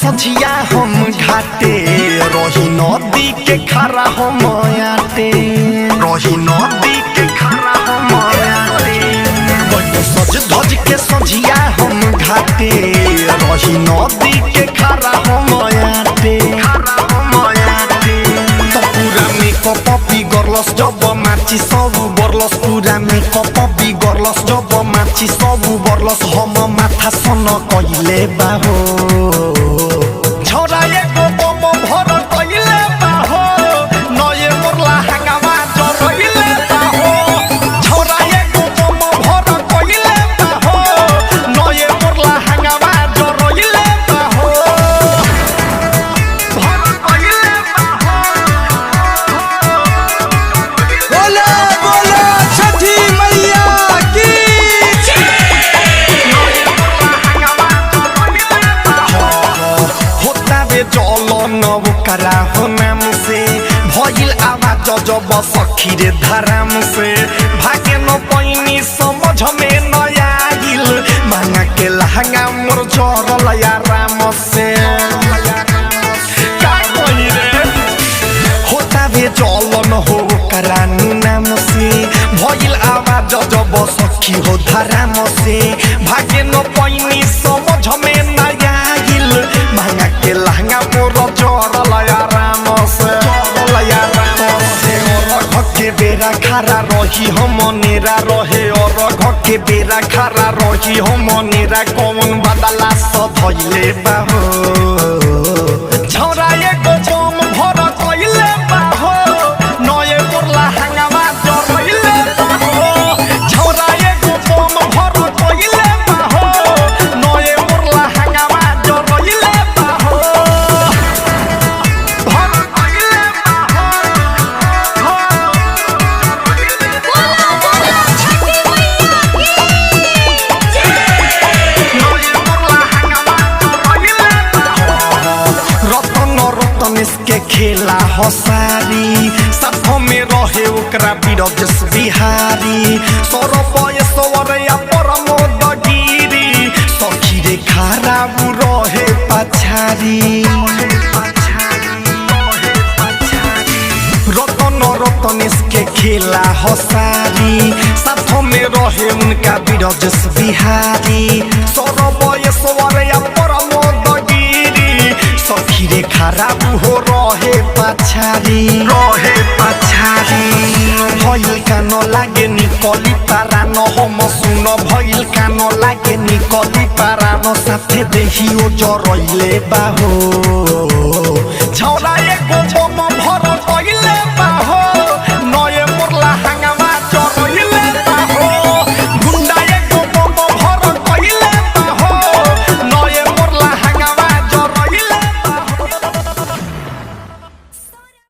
सझिया हम घाटे रही नदी के खरा हम आटे रही नदी के खरा हम आटे सज धज के सझिया हम घाटे रही नदी के खरा हम आटे तो पूरा मेकअप बिगड़लस जब माची सब बरलस पूरा मेकअप बिगड़लस जब माची सब बरलस हम माथा सन कइले बाहो छोरा एगो बम भर कइले बाहो नये मोरला हंगामा जरइले बाहो छोरा एगो बम भर कइले बाहो नये मोरला हंगामा जरइले बाहो भर कइले बाहो बोला बोला छठी मैया की करा हो नाम से भइल आवाज जब सखी रे धराम से भागे न पैनी समझ में न आइल मांगा के लहंगा मोर जरल या राम से का कोई रे होता बे जलन हो करानू नाम से भइल आवाज जब सखी हो धराम से भागे न पैनी समझ में न आइल मांगा के लहंगा मोर के बेरा खरा रही हम नेरा रहे और घके बेरा खरा रही हम नेरा कौन बदला सब भइले बाहो छोरा एगो बम भर कइले बाहो नये मोरला हंगामा जरइले बाहो छोरा एगो बम भर कइले बाहो नये मोरला हंगामा जरइले बाहो भर कइले बाहो के खेला हसारी साथों में रहे ओकरा बिरजस बिहारी सौरभ सवरया परमोद गिरी सखी रे खराब रहे पछारी रतनेश के खेला हसारी साथों में रहे उनका बिरजस बिहारी सौरभ सवरया परमोद गिरी सखी रे खराब हो रहे पछारी भइल कान लागे निकली पारा न हम सुन भइल कान लागे निकली पारा न साथे देखियो जरइले बाहो छोरा एक